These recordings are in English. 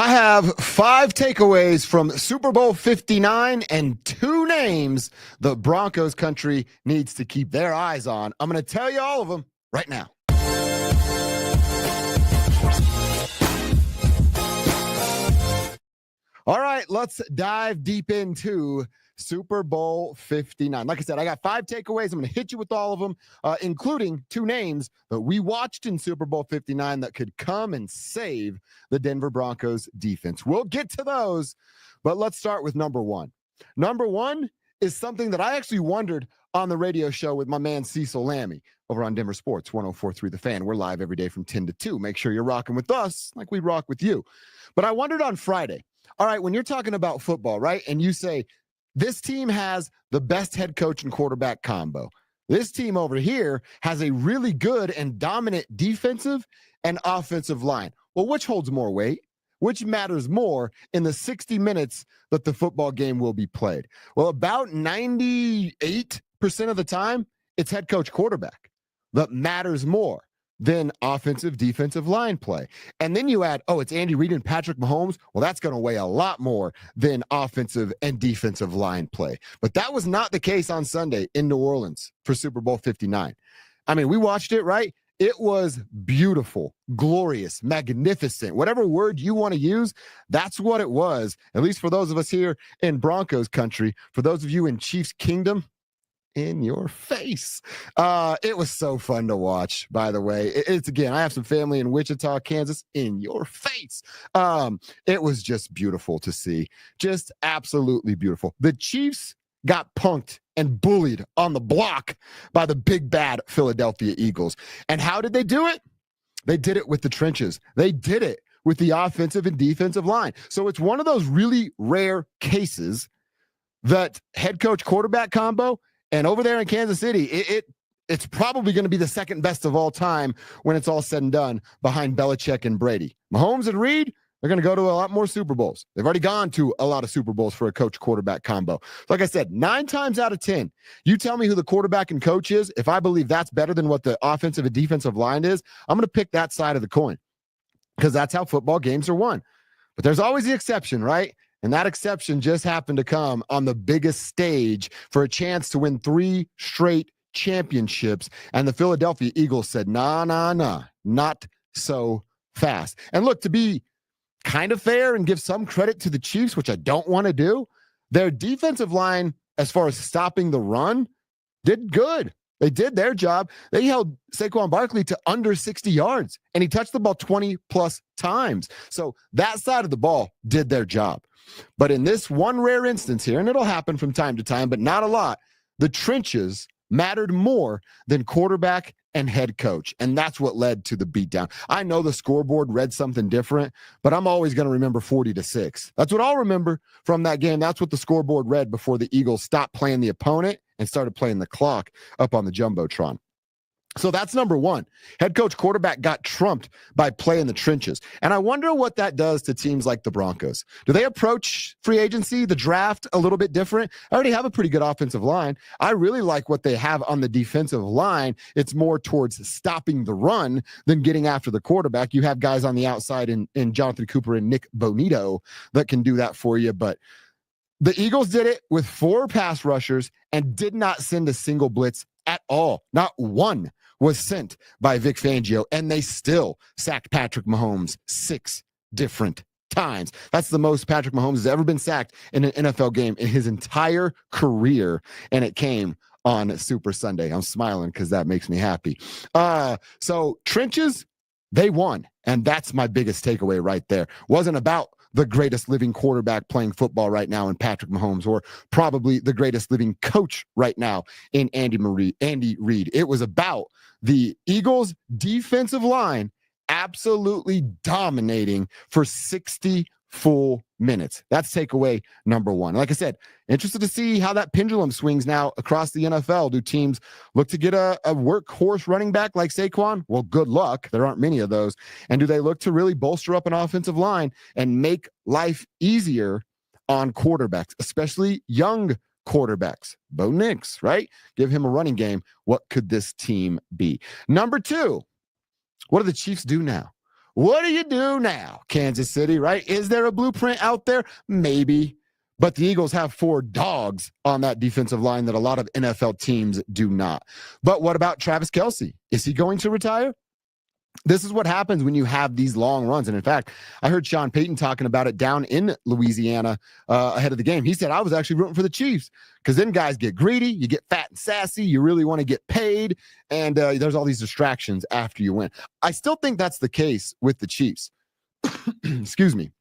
I have 5 takeaways from Super Bowl 59 and 2 names the Broncos country needs to keep their eyes on. I'm going to tell you all of them right now. All right, let's dive deep into Super Bowl 59. Like I said, I got 5 takeaways. I'm going to hit you with all of them, including 2 names that we watched in Super Bowl 59 that could come and save the Denver Broncos defense. We'll get to those, but let's start with number 1. Number 1 is something that I actually wondered on the radio show with my man Cecil Lammy over on Denver Sports 104.3 The Fan. We're live every day from 10 to 2. Make sure you're rocking with us like we rock with you. But I wondered on Friday, all right, when you're talking about football, right, and you say, this team has the best head coach and quarterback combo. This team over here has a really good and dominant defensive and offensive line. Well, which holds more weight? Which matters more in the 60 minutes that the football game will be played? Well, about 98% of the time, it's head coach quarterback that matters more than offensive defensive line play. And then you add, it's Andy Reid and Patrick Mahomes. Well, that's going to weigh a lot more than offensive and defensive line play. But that was not the case on Sunday in New Orleans for Super Bowl 59. I mean, we watched it, right? It was beautiful, glorious, magnificent, whatever word you want to use. That's what it was, at least for those of us here in Broncos country. For those of you in Chiefs Kingdom, in your face. It was so fun to watch, by the way. It's again, I have some family in Wichita, Kansas. In your face. It was just beautiful to see. Just absolutely beautiful. The Chiefs got punked and bullied on the block by the big bad Philadelphia Eagles. And how did they do it? They did it with the trenches. They did it with the offensive and defensive line. So it's one of those really rare cases that head coach quarterback combo. And over there in Kansas City, it's probably going to be the second best of all time when it's all said and done behind Belichick and Brady. Mahomes and Reid, they're going to go to a lot more Super Bowls. They've already gone to a lot of Super Bowls for a coach-quarterback combo. Like I said, 9 times out of 10, you tell me who the quarterback and coach is. If I believe that's better than what the offensive and defensive line is, I'm going to pick that side of the coin because that's how football games are won. But there's always the exception, right? And that exception just happened to come on the biggest stage for a chance to win 3 straight championships. And the Philadelphia Eagles said, nah, not so fast. And look, to be kind of fair and give some credit to the Chiefs, which I don't want to do, their defensive line, as far as stopping the run, did good. They did their job. They held Saquon Barkley to under 60 yards, and he touched the ball 20-plus times. So that side of the ball did their job. But in this one rare instance here, and it'll happen from time to time, but not a lot, the trenches mattered more than quarterback and head coach. And that's what led to the beatdown. I know the scoreboard read something different, but I'm always going to remember 40-6. That's what I'll remember from that game. That's what the scoreboard read before the Eagles stopped playing the opponent and started playing the clock up on the Jumbotron. So that's number 1. Head coach quarterback got trumped by play in the trenches. And I wonder what that does to teams like the Broncos. Do they approach free agency, the draft, a little bit different? I already have a pretty good offensive line. I really like what they have on the defensive line. It's more towards stopping the run than getting after the quarterback. You have guys on the outside in Jonathan Cooper and Nick Bonito that can do that for you. But the Eagles did it with 4 pass rushers and did not send a single blitz at all. Not one was sent by Vic Fangio, and they still sacked Patrick Mahomes 6 different times. That's the most Patrick Mahomes has ever been sacked in an NFL game in his entire career, and it came on Super Sunday. I'm smiling because that makes me happy. So trenches, they won, and that's my biggest takeaway right there. Wasn't about the greatest living quarterback playing football right now in Patrick Mahomes, or probably the greatest living coach right now in Andy Reid. It was about the Eagles' defensive line absolutely dominating for 60 full minutes. That's takeaway number 1. Like I said, interested to see how that pendulum swings now across the NFL. Do teams look to get a workhorse running back like Saquon? Well, good luck. There aren't many of those. And do they look to really bolster up an offensive line and make life easier on quarterbacks, especially young quarterbacks? Bo Nix, right? Give him a running game. What could this team be? Number 2, what do the Chiefs do now? What do you do now, Kansas City, right? Is there a blueprint out there? Maybe. But the Eagles have 4 dogs on that defensive line that a lot of NFL teams do not. But what about Travis Kelce? Is he going to retire? This is what happens when you have these long runs. And in fact, I heard Sean Payton talking about it down in Louisiana ahead of the game. He said, I was actually rooting for the Chiefs because then guys get greedy, you get fat and sassy, you really want to get paid, and there's all these distractions after you win. I still think that's the case with the Chiefs. Excuse me.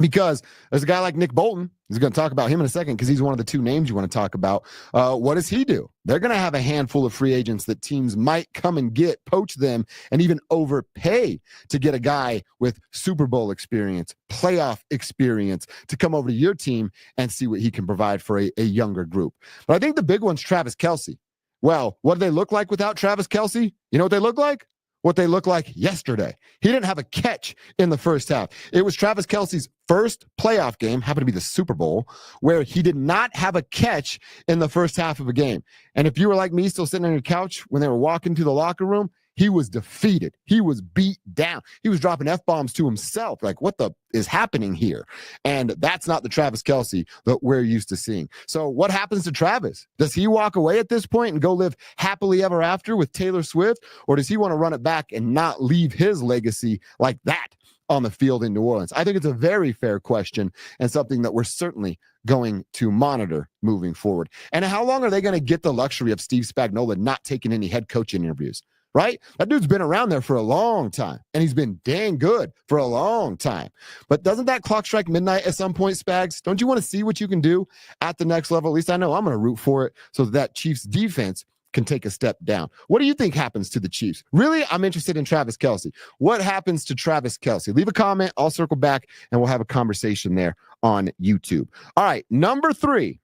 Because there's a guy like Nick Bolton. He's going to talk about him in a second because he's one of the 2 names you want to talk about. What does he do? They're going to have a handful of free agents that teams might come and get, poach them, and even overpay to get a guy with Super Bowl experience, playoff experience to come over to your team and see what he can provide for a younger group. But I think the big one's Travis Kelce. Well, what do they look like without Travis Kelce? You know what they look like? What they looked like yesterday. He didn't have a catch in the first half. It was Travis Kelce's first playoff game, happened to be the Super Bowl, where he did not have a catch in the first half of a game. And if you were like me, still sitting on your couch when they were walking to the locker room, he was defeated. He was beat down. He was dropping F-bombs to himself. Like, what the is happening here? And that's not the Travis Kelce that we're used to seeing. So what happens to Travis? Does he walk away at this point and go live happily ever after with Taylor Swift? Or does he want to run it back and not leave his legacy like that on the field in New Orleans? I think it's a very fair question and something that we're certainly going to monitor moving forward. And how long are they going to get the luxury of Steve Spagnuolo not taking any head coaching interviews? Right? That dude's been around there for a long time, and he's been dang good for a long time. But doesn't that clock strike midnight at some point, Spags? Don't you want to see what you can do at the next level? At least I know I'm going to root for it so that Chiefs defense can take a step down. What do you think happens to the Chiefs? Really, I'm interested in Travis Kelce. What happens to Travis Kelce? Leave a comment. I'll circle back, and we'll have a conversation there on YouTube. All right, number 3.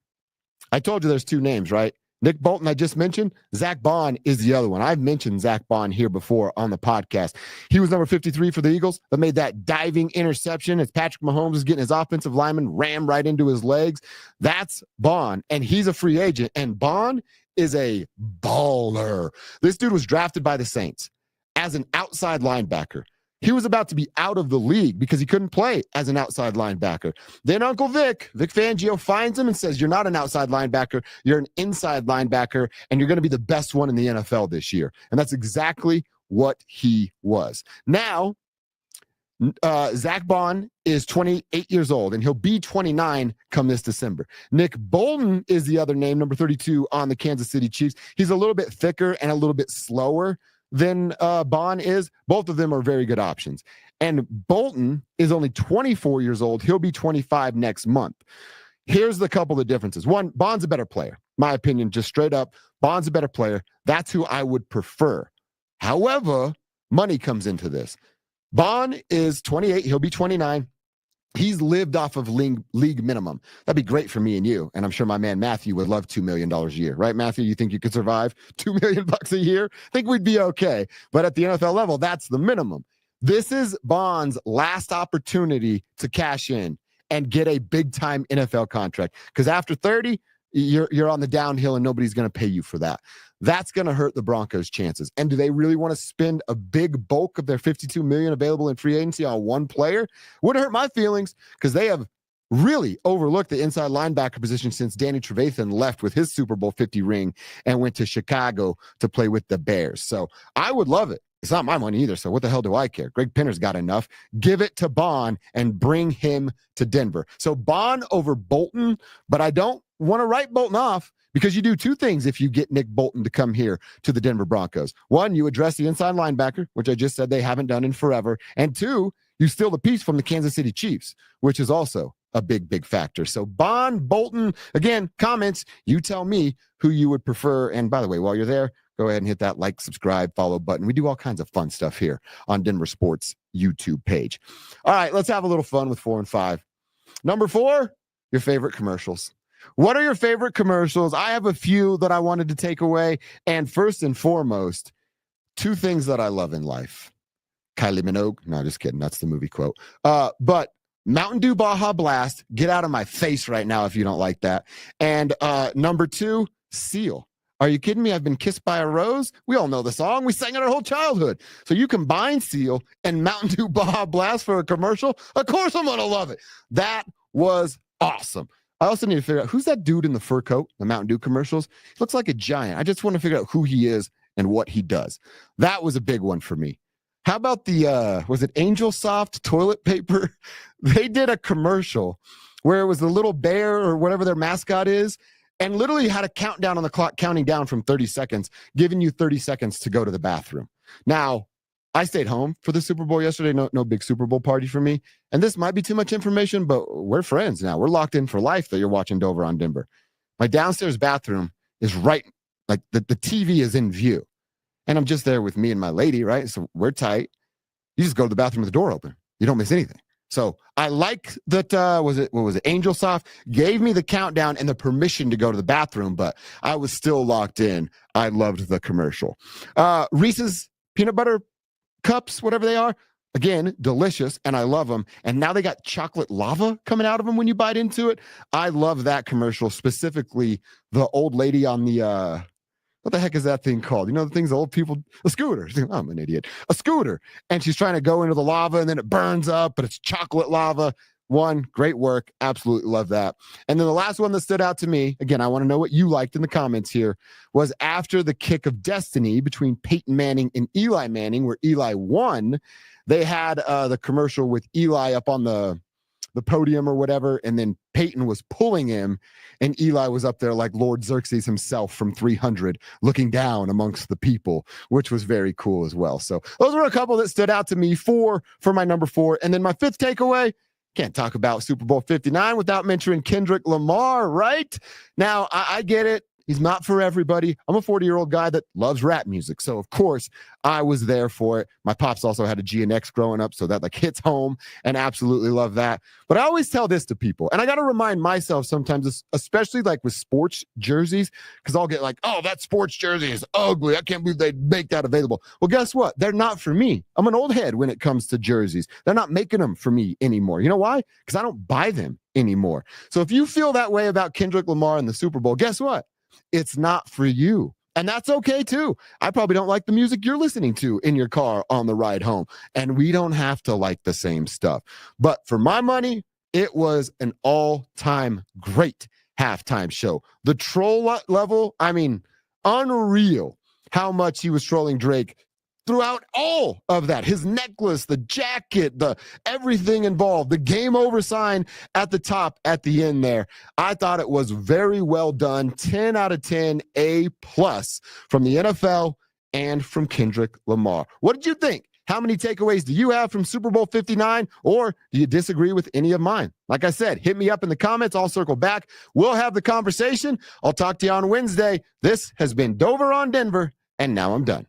I told you there's 2 names, right? Nick Bolton, I just mentioned. Zach Bond is the other one. I've mentioned Zach Bond here before on the podcast. He was number 53 for the Eagles that made that diving interception as Patrick Mahomes was getting his offensive lineman rammed right into his legs. That's Bond, and he's a free agent. And Bond is a baller. This dude was drafted by the Saints as an outside linebacker. He was about to be out of the league because he couldn't play as an outside linebacker. Then Uncle Vic Fangio finds him and says, you're not an outside linebacker, you're an inside linebacker, and you're going to be the best one in the NFL this year. And that's exactly what he was. Now, Zach Bond is 28 years old, and he'll be 29 come this December. Nick Bolton is the other name, number 32 on the Kansas City Chiefs. He's a little bit thicker and a little bit slower than Bond is. Both of them are very good options. And Bolton is only 24 years old. He'll be 25 next month. Here's the couple of differences. One, Bond's a better player. My opinion, just straight up, Bond's a better player. That's who I would prefer. However, money comes into this. Bond is 28. He'll be 29. He's lived off of league minimum. That'd be great for me and you. And I'm sure my man Matthew would love $2 million a year. Right, Matthew? You think you could survive $2 million a year? I think we'd be okay. But at the NFL level, that's the minimum. This is Bond's last opportunity to cash in and get a big-time NFL contract. Because after 30, you're on the downhill and nobody's going to pay you for that. That's going to hurt the Broncos' chances. And do they really want to spend a big bulk of their $52 million available in free agency on one player? Wouldn't hurt my feelings because they have really overlooked the inside linebacker position since Danny Trevathan left with his Super Bowl 50 ring and went to Chicago to play with the Bears. So I would love it. It's not my money either, so what the hell do I care? Greg Penner's got enough. Give it to Bond and bring him to Denver. So Bond over Bolton, but I don't want to write Bolton off because you do 2 things if you get Nick Bolton to come here to the Denver Broncos. 1, you address the inside linebacker, which I just said they haven't done in forever. And 2, you steal the piece from the Kansas City Chiefs, which is also a big factor. So Bond, Bolton, again, comments, you tell me who you would prefer. And by the way, while you're there, go ahead and hit that like, subscribe, follow button. We do all kinds of fun stuff here on Denver Sports YouTube page. All right, let's have a little fun with 4 and 5. Number 4, your favorite commercials. What are your favorite commercials? I have a few that I wanted to take away. And first and foremost, 2 things that I love in life. Kylie Minogue. No, just kidding. That's the movie quote. But Mountain Dew Baja Blast. Get out of my face right now if you don't like that. And number 2, Seal. Are you kidding me? I've been kissed by a rose. We all know the song. We sang it our whole childhood. So you combine Seal and Mountain Dew Baja Blast for a commercial. Of course I'm going to love it. That was awesome. I also need to figure out who's that dude in the fur coat, the Mountain Dew commercials. He looks like a giant. I just want to figure out who he is and what he does. That was a big one for me. How about the, was it Angel Soft toilet paper? They did a commercial where it was the little bear or whatever their mascot is, and literally had a countdown on the clock, counting down from 30 seconds, giving you 30 seconds to go to the bathroom. Now, I stayed home for the Super Bowl yesterday. No big Super Bowl party for me. And this might be too much information, but we're friends now. We're locked in for life that you're watching Dover on Denver. My downstairs bathroom is right, like the TV is in view. And I'm just there with me and my lady, right? So we're tight. You just go to the bathroom with the door open. You don't miss anything. So I like that, what was it? Angel Soft gave me the countdown and the permission to go to the bathroom, but I was still locked in. I loved the commercial. Reese's peanut butter cups, whatever they are, again, delicious, and I love them. And now they got chocolate lava coming out of them when you bite into it. I love that commercial, specifically the old lady on the, what the heck is that thing called? You know, the things old people, a scooter. Oh, I'm an idiot. A scooter. And she's trying to go into the lava and then it burns up, but it's chocolate lava. One, great work. Absolutely love that. And then the last one that stood out to me, again, I want to know what you liked in the comments here, was after the kick of destiny between Peyton Manning and Eli Manning, where Eli won. They had the commercial with Eli up on the podium or whatever, and then Peyton was pulling him, and Eli was up there like Lord Xerxes himself from 300, looking down amongst the people, which was very cool as well. So those were a couple that stood out to me for my number 4. And then my 5th takeaway, can't talk about Super Bowl 59 without mentioning Kendrick Lamar, right? Now, I get it. He's not for everybody. I'm a 40-year-old guy that loves rap music. So, of course, I was there for it. My pops also had a GNX growing up, so that like hits home, and absolutely love that. But I always tell this to people, and I got to remind myself sometimes, especially like with sports jerseys, because I'll get like, oh, that sports jersey is ugly. I can't believe they make that available. Well, guess what? They're not for me. I'm an old head when it comes to jerseys. They're not making them for me anymore. You know why? Because I don't buy them anymore. So if you feel that way about Kendrick Lamar in the Super Bowl, guess what? It's not for you. And that's okay too. I probably don't like the music you're listening to in your car on the ride home. And we don't have to like the same stuff. But for my money, it was an all-time great halftime show. The troll level, I mean, unreal how much he was trolling Drake throughout all of that. His necklace, the jacket, the everything involved, the game over sign at the top at the end there. I thought it was very well done. 10 out of 10, A+ from the NFL and from Kendrick Lamar. What did you think? How many takeaways do you have from Super Bowl 59, or do you disagree with any of mine? Like I said, hit me up in the comments. I'll circle back. We'll have the conversation. I'll talk to you on Wednesday. This has been Dover on Denver, and now I'm done.